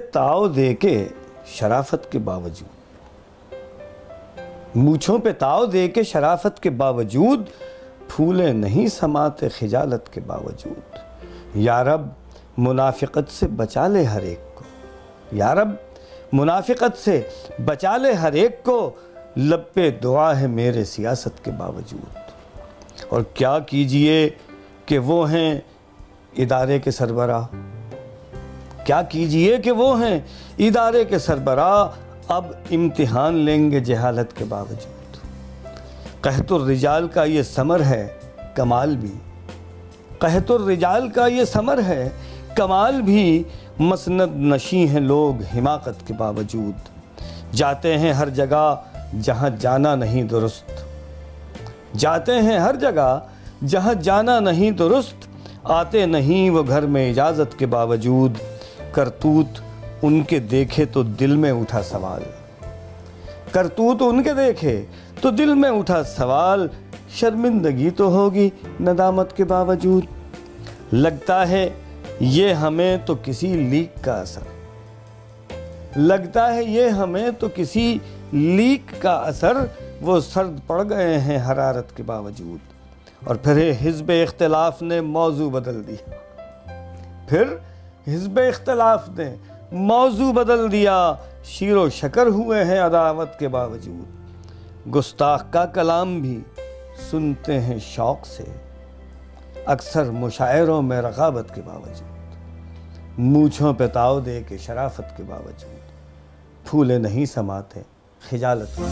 ताव दे के शराफत के बावजूद, मूछों पे ताव दे के शराफत के बावजूद, फूले नहीं समाते खिजालत के बावजूद। या रब मुनाफिकत से बचा ले हर एक को, या रब मुनाफिकत से बचा ले हर एक को, लब पे दुआ है मेरे सियासत के बावजूद। और क्या कीजिए कि वो हैं इदारे के सरबराह, क्या कीजिए कि वो हैं इदारे के सरबराह, अब इम्तिहान लेंगे जहालत के बावजूद। कहतुर रिजाल का ये समर है कमाल भी, कहतुर रिजाल का ये समर है कमाल भी, मसनद नशी हैं लोग हिमाकत के बावजूद। जाते हैं हर जगह जहाँ जाना नहीं दुरुस्त, जाते हैं हर जगह जहाँ जाना नहीं दुरुस्त, आते नहीं वो घर में इजाज़त के बावजूद। करतूत उनके देखे तो दिल में उठा सवाल, करतूत उनके देखे तो दिल में उठा सवाल, शर्मिंदगी तो होगी नदामत के बावजूद। लगता है ये हमें तो किसी लीक का असर, लगता है ये हमें तो किसी लीक का असर, वो सर्द पड़ गए हैं हरारत के बावजूद। और फिर हिज़्ब इख्तिलाफ ने मौजू बदल दिया, फिर हिज़्ब इख्तिलाफ ने मौजू बदल दिया, शीरो शकर हुए हैं अदावत के बावजूद। गुस्ताख का कलाम भी सुनते हैं शौक़ से, अक्सर मुशायरों में रग़ाबत के बावजूद। मूँछों पे ताव दे के शराफत के बावजूद, फूले नहीं समाते खिजालत में।